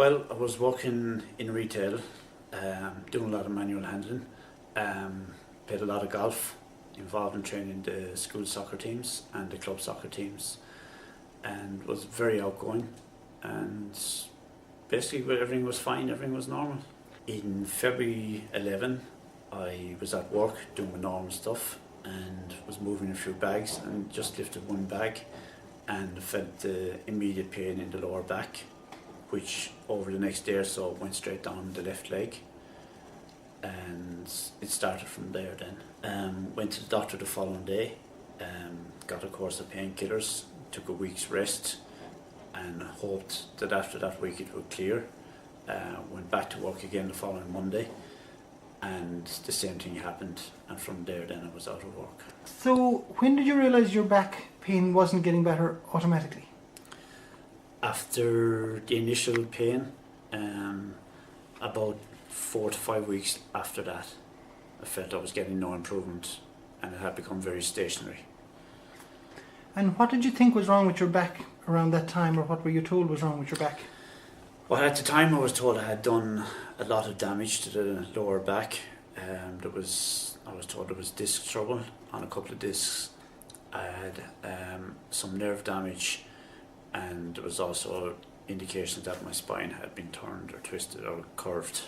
Well, I was working in retail, doing a lot of manual handling, played a lot of golf, involved in training the school soccer teams and the club soccer teams, and was very outgoing, and basically everything was fine, everything was normal. In February 11, I was at work doing my normal stuff and was moving a few bags and just lifted one bag and felt the immediate pain in the lower back, which over the next day or so went straight down the left leg, and it started from there then. Went to the doctor the following day, got a course of painkillers, took a week's rest and hoped that after that week it would clear. Went back to work again the following Monday and the same thing happened, and from there then I was out of work. So when did you realise your back pain wasn't getting better automatically? After the initial pain, about 4 to 5 weeks after that, I felt I was getting no improvement and it had become very stationary. And what did you think was wrong with your back around that time, or what were you told was wrong with your back? Well, at the time I was told I had done a lot of damage to the lower back. I was told there was disc trouble on a couple of discs. I had some nerve damage, and there was also indications that my spine had been turned or twisted or curved.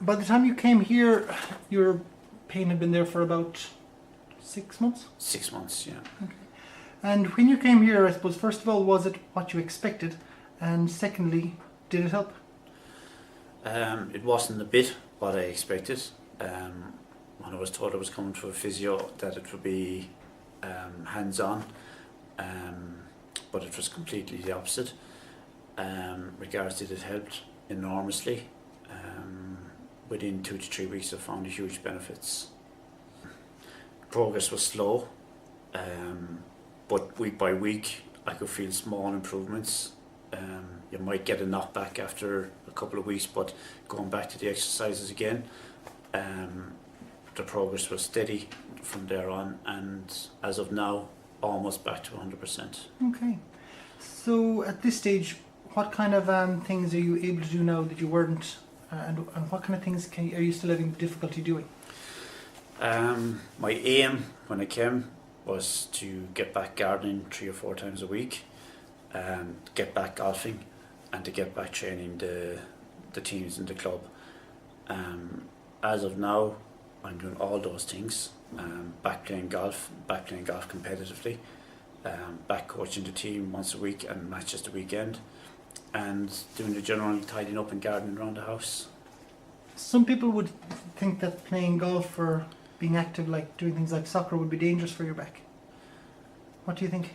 By the time you came here, your pain had been there for about 6 months? 6 months, yeah. Okay. And when you came here, I suppose, first of all, was it what you expected? And secondly, did it help? It wasn't a bit what I expected. When I was told I was coming to a physio, that it would be hands-on, but it was completely the opposite. Regards it helped enormously. Within 2 to 3 weeks I found huge benefits. Progress was slow, but week by week I could feel small improvements. You might get a knockback after a couple of weeks, but going back to the exercises again, the progress was steady from there on, and as of now almost back to 100%. Okay. So at this stage, what kind of things are you able to do now that you weren't, and what kind of things are you still having difficulty doing? My aim when I came was to get back gardening 3 or 4 times a week, get back golfing, and to get back training the teams in the club. As of now, I'm doing all those things. Back playing golf competitively, back coaching the team once a week and matches the weekend, and doing the general tidying up and gardening around the house. Some people would think that playing golf or being active, like doing things like soccer, would be dangerous for your back. What do you think?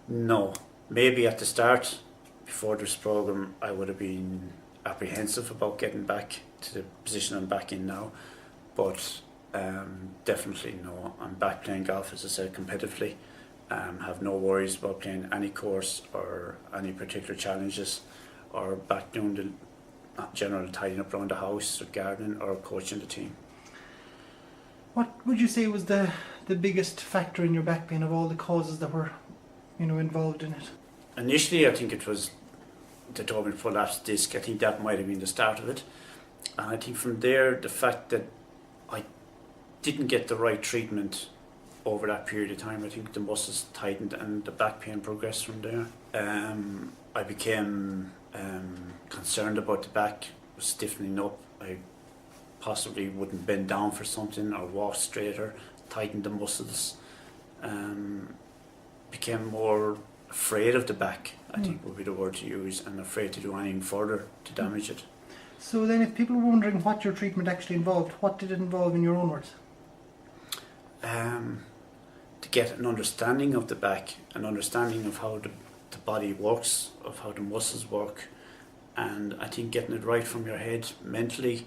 No, maybe at the start, before this program, I would have been apprehensive about getting back to the position I'm back in now, but definitely no. I'm back playing golf, as I said, competitively. Have no worries about playing any course or any particular challenges, or back doing the general tidying up around the house or gardening or coaching the team. What would you say was the biggest factor in your back pain of all the causes that were, involved in it? Initially, I think it was the told me prolapsed disc. I think that might have been the start of it, and I think from there the fact that I didn't get the right treatment over that period of time. I think the muscles tightened and the back pain progressed from there. I became concerned about the back, was stiffening up. I possibly wouldn't bend down for something or walk straighter, tightened the muscles. Became more afraid of the back, I think would be the word to use, and afraid to do anything further to damage it. So then, if people were wondering what your treatment actually involved, what did it involve in your own words? To get an understanding of the back, an understanding of how the body works, of how the muscles work, and I think getting it right from your head mentally,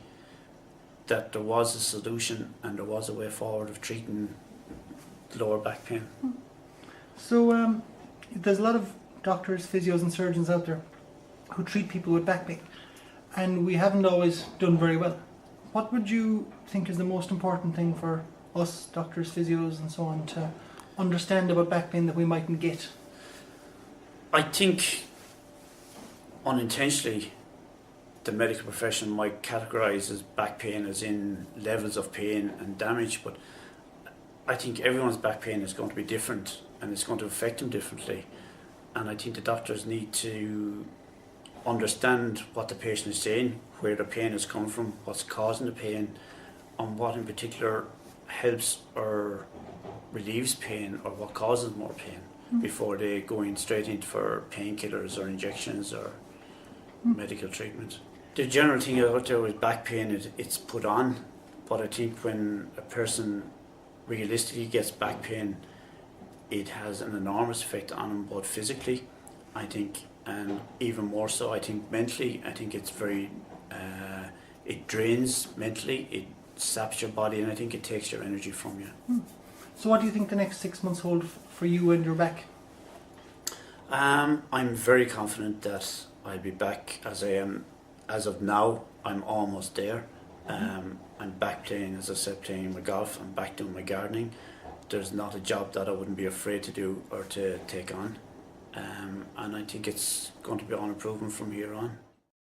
that there was a solution and there was a way forward of treating lower back pain. So there's a lot of doctors, physios and surgeons out there who treat people with back pain, and we haven't always done very well. What would you think is the most important thing for us doctors, physios and so on to understand about back pain that we mightn't get? I think unintentionally the medical profession might categorise as back pain as in levels of pain and damage, but I think everyone's back pain is going to be different and it's going to affect them differently. And I think the doctors need to understand what the patient is saying, where the pain is coming from, what's causing the pain, and what in particular helps or relieves pain or what causes more pain before they go in straight into for painkillers or injections or medical treatment. The general thing out there with back pain is it's put on, but I think when a person realistically gets back pain, it has an enormous effect on them, both physically, I think, and even more so, I think mentally. I think it's very, it drains mentally, it saps your body, and I think it takes your energy from you. So what do you think the next 6 months hold for you and your back? I'm very confident that I'll be back as I am. As of now, I'm almost there. I'm back playing, as I said, playing my golf. I'm back doing my gardening. There's not a job that I wouldn't be afraid to do or to take on. And I think it's going to be on improvement from here on.